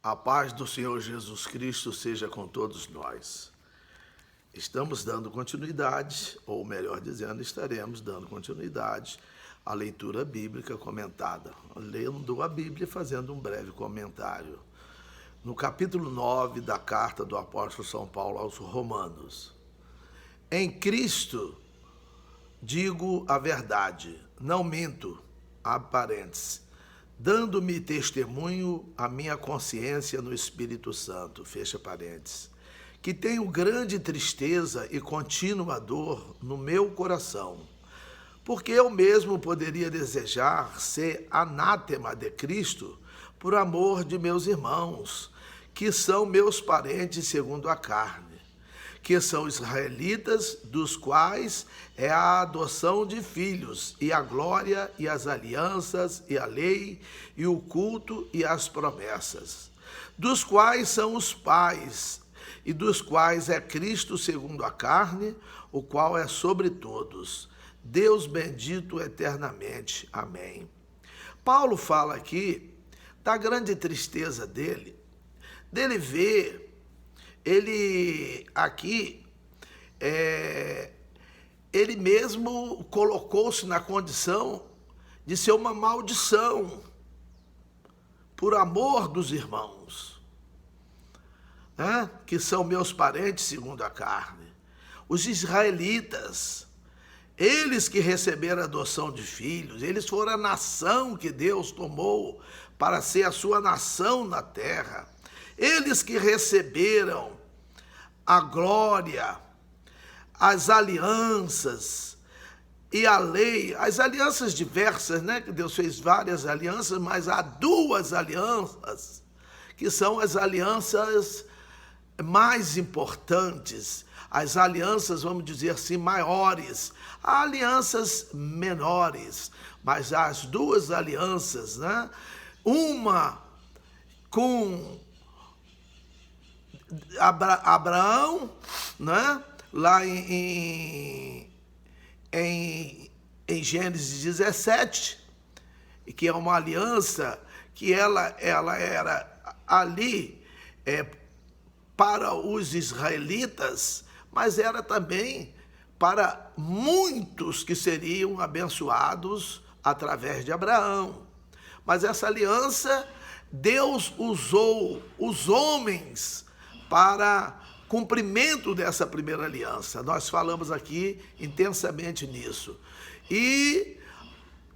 A paz do Senhor Jesus Cristo seja com todos nós. Estamos dando continuidade, ou melhor dizendo, estaremos dando continuidade à leitura bíblica comentada, lendo a Bíblia e fazendo um breve comentário. No capítulo 9 da carta do apóstolo São Paulo aos Romanos. Em Cristo digo a verdade, não minto, abre parênteses, dando-me testemunho a minha consciência no Espírito Santo, fecha parênteses, que tenho grande tristeza e contínua dor no meu coração, porque eu mesmo poderia desejar ser anátema de Cristo por amor de meus irmãos, que são meus parentes segundo a carne, que são israelitas, dos quais é a adoção de filhos, e a glória, e as alianças, e a lei, e o culto, e as promessas, dos quais são os pais, e dos quais é Cristo segundo a carne, o qual é sobre todos. Deus bendito eternamente. Amém. Paulo fala aqui da grande tristeza dele ver, ele aqui, ele mesmo colocou-se na condição de ser uma maldição por amor dos irmãos, né? Que são meus parentes segundo a carne, os israelitas, eles que receberam a adoção de filhos, eles foram a nação que Deus tomou para ser a sua nação na terra. Eles que receberam a glória, as alianças e a lei, as alianças diversas, né? Que Deus fez várias alianças, mas há duas alianças, que são as alianças mais importantes, as alianças, vamos dizer assim, maiores. Há alianças menores, mas há as duas alianças, né? Uma com Abraão, né? Lá em Gênesis 17, que é uma aliança que ela era ali para os israelitas, mas era também para muitos que seriam abençoados através de Abraão. Mas essa aliança, Deus usou os homens para cumprimento dessa primeira aliança. Nós falamos aqui intensamente nisso. E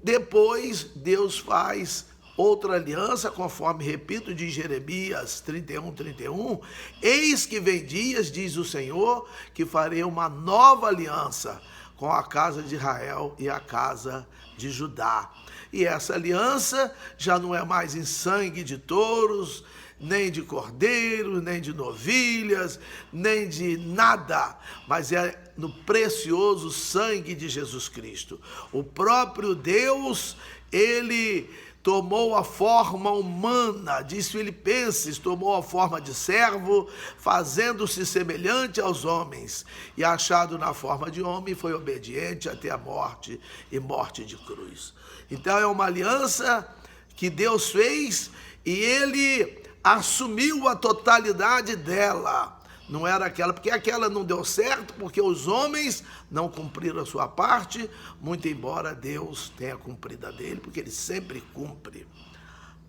depois Deus faz outra aliança, conforme, repito, de Jeremias 31, eis que vem dias, diz o Senhor, que farei uma nova aliança com a casa de Israel e a casa de Judá. E essa aliança já não é mais em sangue de touros, nem de cordeiros, nem de novilhas, nem de nada, mas é no precioso sangue de Jesus Cristo. O próprio Deus, ele tomou a forma humana, diz Filipenses, tomou a forma de servo, fazendo-se semelhante aos homens, e achado na forma de homem, foi obediente até a morte, e morte de cruz. Então é uma aliança que Deus fez, e ele assumiu a totalidade dela. Não era aquela, porque aquela não deu certo, porque os homens não cumpriram a sua parte, muito embora Deus tenha cumprido a dele, porque ele sempre cumpre.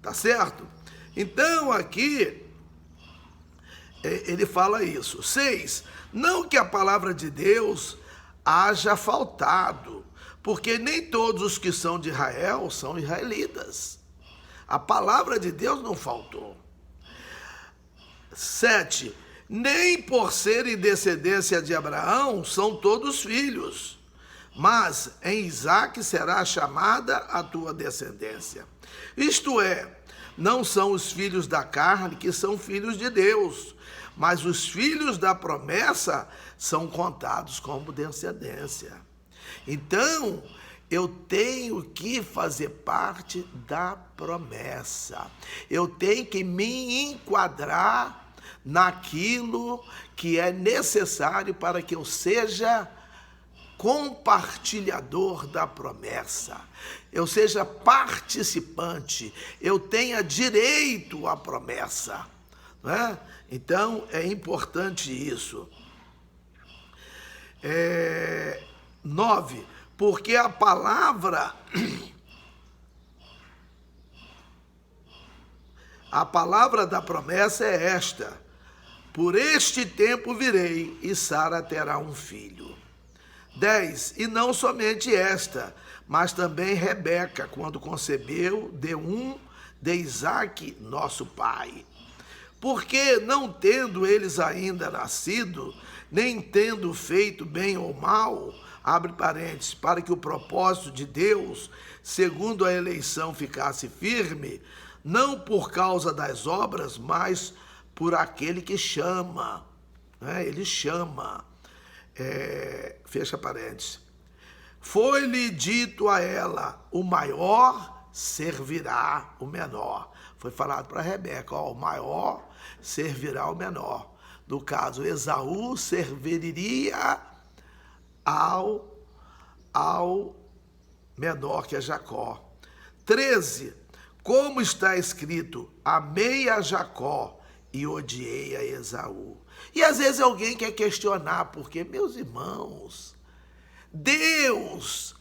Tá certo? Então aqui, ele fala isso. 6. Não que a palavra de Deus haja faltado, porque nem todos os que são de Israel são israelitas. A palavra de Deus não faltou. 7. Nem por serem descendência de Abraão são todos filhos, mas em Isaque será chamada a tua descendência. Isto é, não são os filhos da carne que são filhos de Deus, mas os filhos da promessa são contados como descendência. Então, eu tenho que fazer parte da promessa. Eu tenho que me enquadrar naquilo que é necessário para que eu seja compartilhador da promessa, eu seja participante, eu tenha direito à promessa, não é? Então é importante isso. 9, porque a palavra da promessa é esta: por este tempo virei e Sara terá um filho. 10, e não somente esta, mas também Rebeca, quando concebeu, deu de Isaque, nosso pai. Porque, não tendo eles ainda nascido, nem tendo feito bem ou mal, abre parênteses, para que o propósito de Deus, segundo a eleição, ficasse firme, não por causa das obras, mas por aquele que chama, né? Ele chama. Fecha parênteses. Foi-lhe dito a ela: o maior servirá o menor. Foi falado para Rebeca: o maior servirá o menor. No caso, Esaú serviria ao menor, que é Jacó. 13, como está escrito: amei a Jacó e odiei a Esaú. E às vezes alguém quer questionar, porque, meus irmãos, Deus,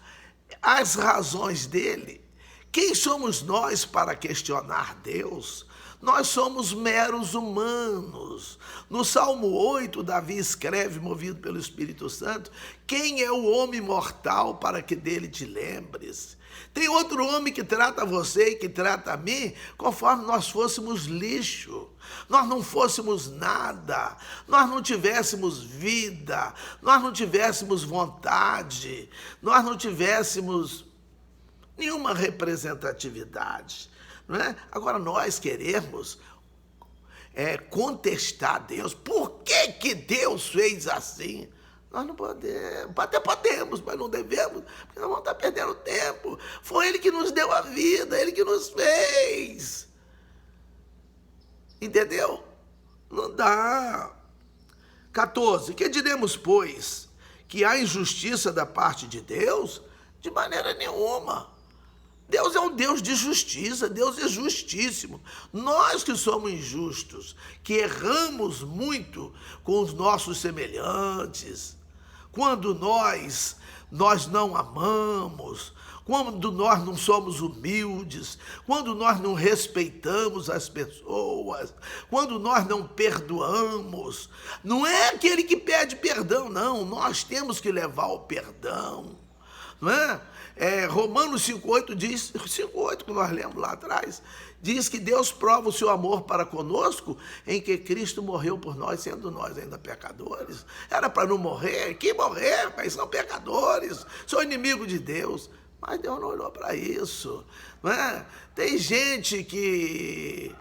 as razões dele, quem somos nós para questionar Deus? Nós somos meros humanos. No Salmo 8, Davi escreve, movido pelo Espírito Santo: quem é o homem mortal para que dele te lembres? Tem outro homem que trata você e que trata a mim conforme nós fôssemos lixo, nós não fôssemos nada, nós não tivéssemos vida, nós não tivéssemos vontade, nós não tivéssemos nenhuma representatividade, não é? Agora nós queremos contestar Deus. Por que Deus fez assim? Nós não podemos, até podemos, mas não devemos, porque nós vamos estar perdendo tempo. Foi Ele que nos deu a vida, Ele que nos fez. Entendeu? Não dá. 14, que diremos, pois? Que há injustiça da parte de Deus? De maneira nenhuma. Deus é um Deus de justiça, Deus é justíssimo. Nós que somos injustos, que erramos muito com os nossos semelhantes, quando nós não amamos, quando nós não somos humildes, quando nós não respeitamos as pessoas, quando nós não perdoamos, não é aquele que pede perdão, não, nós temos que levar o perdão, não é? Romanos 5,8 diz, 5,8 que nós lemos lá atrás, diz que Deus prova o seu amor para conosco em que Cristo morreu por nós, sendo nós ainda pecadores. Era para não morrer, que morrer, mas são pecadores, são inimigos de Deus. Mas Deus não olhou para isso, não é? Tem gente que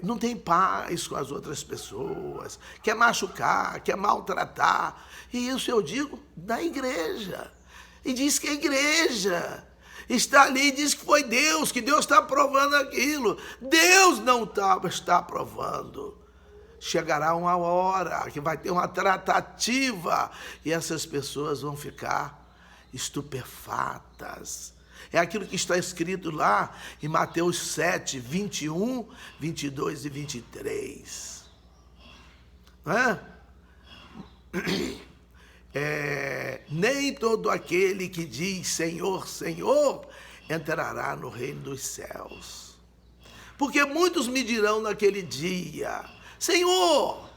não tem paz com as outras pessoas, quer machucar, quer maltratar, e isso eu digo da igreja. E diz que a igreja está ali, diz que foi Deus, que Deus está provando aquilo. Deus não está provando. Chegará uma hora que vai ter uma tratativa e essas pessoas vão ficar estupefatas. É aquilo que está escrito lá em Mateus 7, 21, 22 e 23. Não é? Nem todo aquele que diz Senhor, Senhor, entrará no reino dos céus. Porque muitos me dirão naquele dia: Senhor,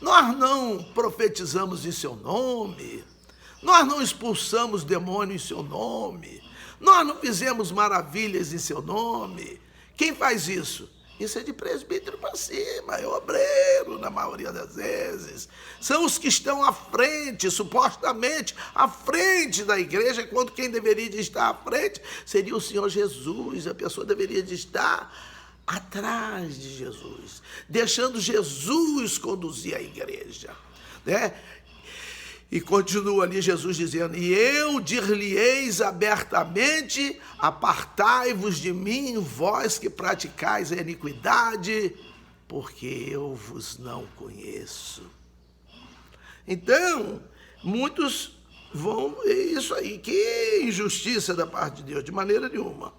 nós não profetizamos em seu nome, nós não expulsamos demônios em seu nome, nós não fizemos maravilhas em seu nome. Quem faz isso? Isso é de presbítero para cima, é obreiro na maioria das vezes. São os que estão à frente, supostamente à frente da igreja, quando quem deveria de estar à frente seria o Senhor Jesus. A pessoa deveria de estar atrás de Jesus, deixando Jesus conduzir a igreja, né? E continua ali Jesus dizendo: e eu dir-lhe-eis abertamente, apartai-vos de mim, vós que praticais a iniquidade, porque eu vos não conheço. Então, muitos Isso aí, que injustiça da parte de Deus, de maneira nenhuma.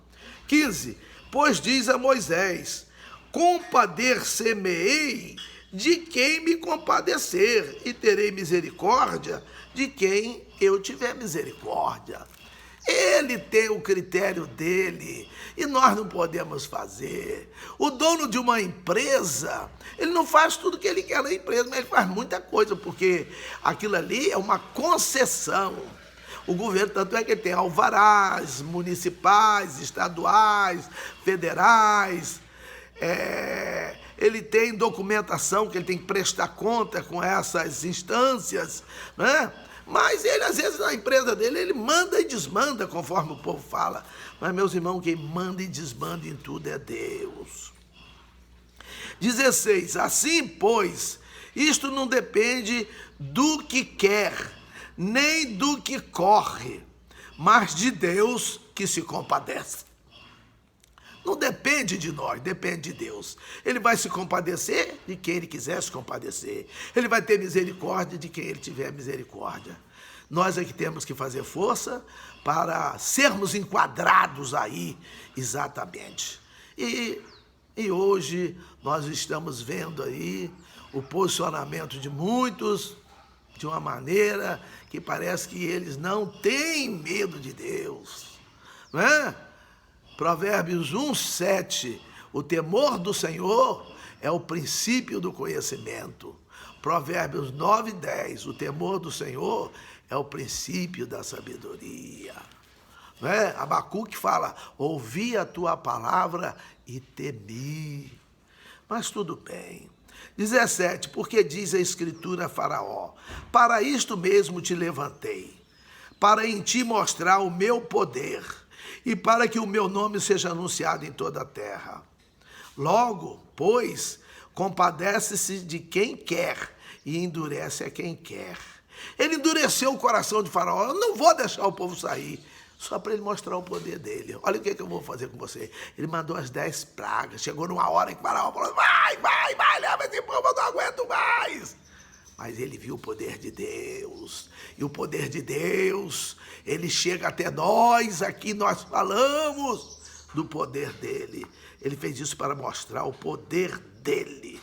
15, pois diz a Moisés, compadecer-me-ei de quem me compadecer, e terei misericórdia de quem eu tiver misericórdia. Ele tem o critério dele e nós não podemos fazer. O dono de uma empresa, ele não faz tudo o que ele quer na empresa, mas ele faz muita coisa, porque aquilo ali é uma concessão. O governo, tanto é que ele tem alvarás municipais, estaduais, federais, ele tem documentação que ele tem que prestar conta com essas instâncias, né? Mas ele, às vezes, na empresa dele, ele manda e desmanda, conforme o povo fala. Mas, meus irmãos, quem manda e desmanda em tudo é Deus. 16, assim, pois, isto não depende do que quer, nem do que corre, mas de Deus que se compadece. Não depende de nós, depende de Deus. Ele vai se compadecer de quem ele quiser se compadecer. Ele vai ter misericórdia de quem ele tiver misericórdia. Nós é que temos que fazer força para sermos enquadrados aí exatamente. E hoje nós estamos vendo aí o posicionamento de muitos de uma maneira que parece que eles não têm medo de Deus, não é? Provérbios 1:7, o temor do Senhor é o princípio do conhecimento. Provérbios 9:10, o temor do Senhor é o princípio da sabedoria. Não é? Abacuque fala, ouvi a tua palavra e temi. Mas tudo bem. 17, porque diz a Escritura a Faraó, para isto mesmo te levantei, para em ti mostrar o meu poder, e para que o meu nome seja anunciado em toda a terra. Logo, pois, compadece-se de quem quer e endurece a quem quer. Ele endureceu o coração de Faraó. Eu não vou deixar o povo sair, só para ele mostrar o poder dele. Olha o que eu vou fazer com você. Ele mandou as 10 pragas. Chegou numa hora em que Faraó falou, vai, leva esse povo, eu não aguento mais. Mas ele viu o poder de Deus. E o poder de Deus, ele chega até nós aqui, nós falamos do poder dele. Ele fez isso para mostrar o poder dele.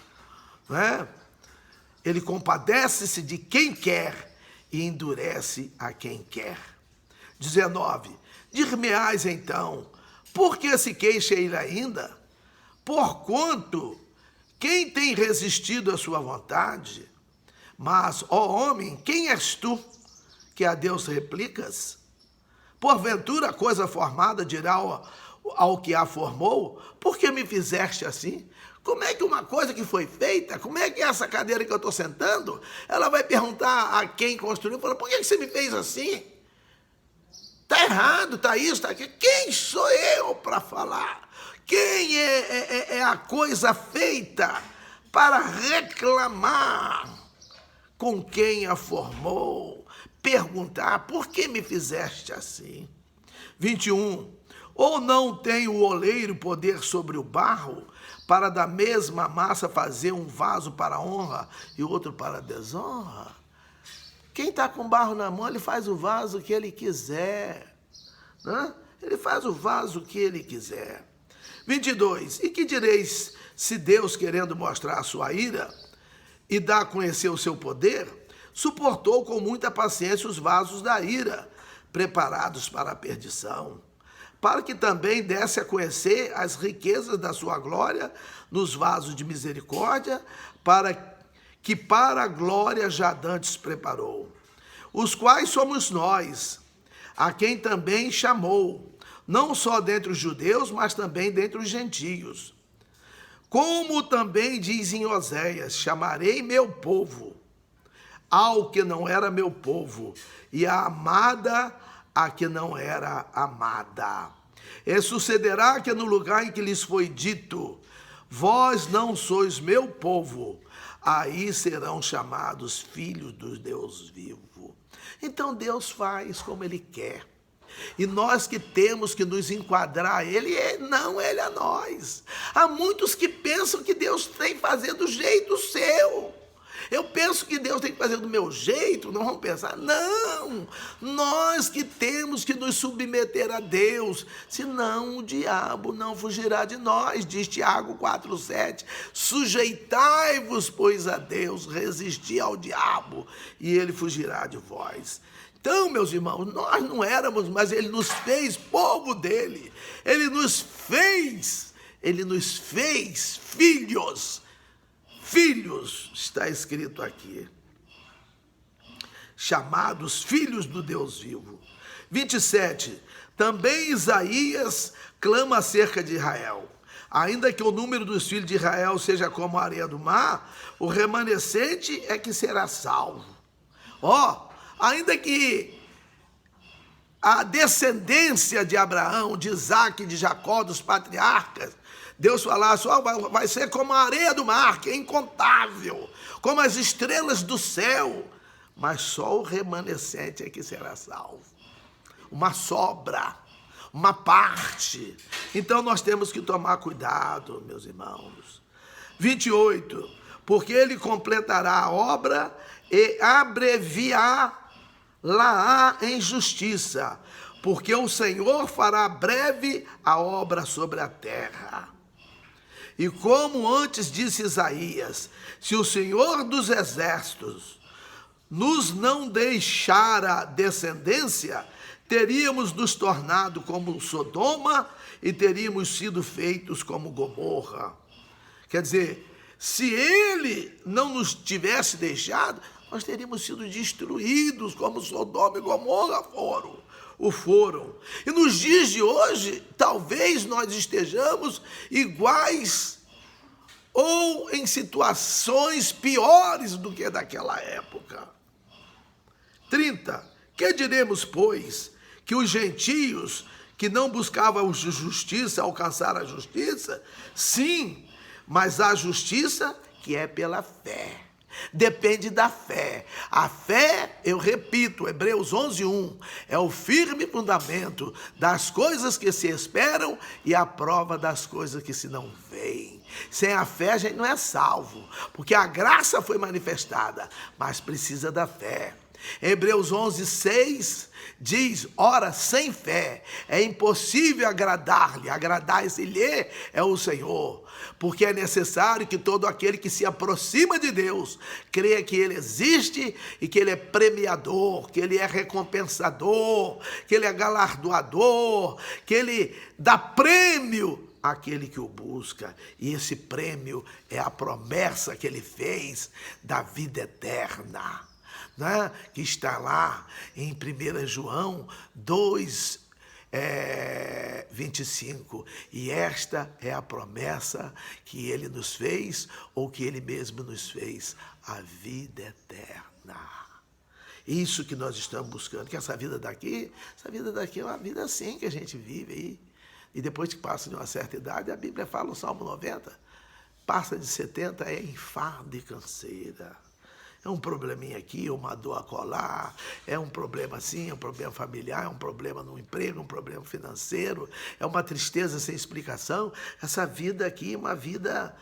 Não é? Ele compadece-se de quem quer e endurece a quem quer. 19. Dir-me-ás então, por que se queixa ele ainda? Porquanto, quem tem resistido à sua vontade? Mas, ó homem, quem és tu, que a Deus replicas? Porventura, coisa formada dirá ao que a formou, por que me fizeste assim? Como é que uma coisa que foi feita, como é que essa cadeira que eu estou sentando, ela vai perguntar a quem construiu, fala, por que você me fez assim? Está errado, está isso, está aquilo. Quem sou eu para falar? Quem é a coisa feita para reclamar com quem a formou? Perguntar, por que me fizeste assim? 21. Ou não tem o oleiro poder sobre o barro, para da mesma massa fazer um vaso para honra e outro para desonra? Quem está com barro na mão, ele faz o vaso que ele quiser, né? Ele faz o vaso que ele quiser. 22. E que direis se Deus, querendo mostrar a sua ira e dar a conhecer o seu poder, suportou com muita paciência os vasos da ira, preparados para a perdição, para que também desse a conhecer as riquezas da sua glória nos vasos de misericórdia, para a glória já dantes preparou, os quais somos nós, a quem também chamou, não só dentre os judeus, mas também dentre os gentios. Como também diz em Oséias, chamarei meu povo ao que não era meu povo, e a amada a que não era amada. E sucederá que no lugar em que lhes foi dito, vós não sois meu povo, aí serão chamados filhos do Deus vivo. Então Deus faz como Ele quer. E nós que temos que nos enquadrar a Ele, não Ele a nós. Há muitos que pensam que Deus tem que fazer do jeito seu. Eu penso que Deus tem que fazer do meu jeito, não vamos pensar. Não, nós que temos que nos submeter a Deus, senão o diabo não fugirá de nós, diz Tiago 4,7. Sujeitai-vos, pois, a Deus, resisti ao diabo, e ele fugirá de vós. Então, meus irmãos, nós não éramos, mas ele nos fez povo dele. Ele nos fez filhos. Filhos, está escrito aqui. Chamados filhos do Deus vivo. 27. Também Isaías clama acerca de Israel. Ainda que o número dos filhos de Israel seja como a areia do mar, o remanescente é que será salvo. Ainda que a descendência de Abraão, de Isaac, de Jacó, dos patriarcas, Deus falasse, vai ser como a areia do mar, que é incontável, como as estrelas do céu, mas só o remanescente é que será salvo. Uma sobra, uma parte. Então nós temos que tomar cuidado, meus irmãos. 28. Porque ele completará a obra e abreviar-la em justiça, porque o Senhor fará breve a obra sobre a terra. E como antes disse Isaías, se o Senhor dos exércitos nos não deixara descendência, teríamos nos tornado como Sodoma e teríamos sido feitos como Gomorra. Quer dizer, se ele não nos tivesse deixado, nós teríamos sido destruídos como Sodoma e Gomorra foram. E nos dias de hoje, talvez nós estejamos iguais ou em situações piores do que daquela época. 30. Que diremos, pois, que os gentios que não buscavam justiça alcançaram a justiça? Sim, mas a justiça que é pela fé. Depende da fé. A fé, eu repito, Hebreus 11:1, é o firme fundamento das coisas que se esperam e a prova das coisas que se não veem. Sem a fé a gente não é salvo, porque a graça foi manifestada, mas precisa da fé. Hebreus 11:6 diz, ora, sem fé é impossível agradar-lhe, agradar-se-lhe é o Senhor, porque é necessário que todo aquele que se aproxima de Deus creia que Ele existe e que Ele é premiador, que Ele é recompensador, que Ele é galardoador, que Ele dá prêmio àquele que o busca, e esse prêmio é a promessa que Ele fez da vida eterna. Né? Que está lá em 1 João 2:25. E esta é a promessa que ele nos fez, ou que ele mesmo nos fez, a vida eterna. Isso que nós estamos buscando, que essa vida daqui é uma vida assim que a gente vive aí. E depois que passa de uma certa idade, a Bíblia fala no Salmo 90, passa de 70 é enfado e canseira. É um probleminha aqui, uma dor acolá, é um problema assim, é um problema familiar, é um problema no emprego, um problema financeiro, é uma tristeza sem explicação. Essa vida aqui é uma vida,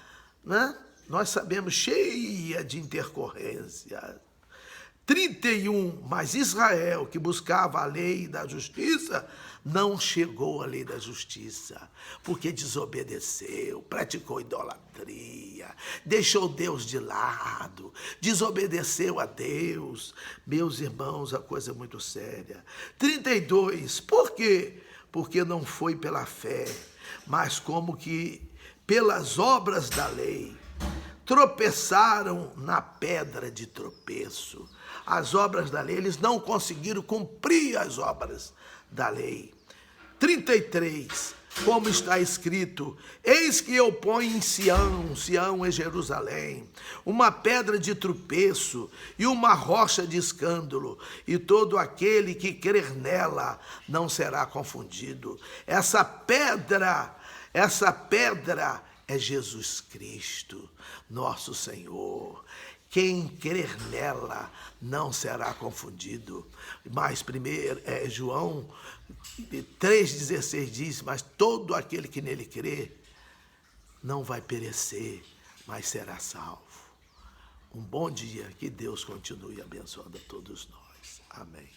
né? Nós sabemos, cheia de intercorrência. 31, mas Israel, que buscava a lei da justiça, não chegou à lei da justiça, porque desobedeceu, praticou idolatria, deixou Deus de lado, desobedeceu a Deus. Meus irmãos, a coisa é muito séria. 32, por quê? Porque não foi pela fé, mas como que pelas obras da lei. Tropeçaram na pedra de tropeço. As obras da lei, eles não conseguiram cumprir as obras da lei. 33, como está escrito, eis que eu ponho em Sião, Sião é Jerusalém, uma pedra de tropeço e uma rocha de escândalo, e todo aquele que crer nela não será confundido. Essa pedra é Jesus Cristo, nosso Senhor. Quem crer nela não será confundido. Mas primeiro, João 3,16 diz, mas todo aquele que nele crê não vai perecer, mas será salvo. Um bom dia, que Deus continue abençoando a todos nós. Amém.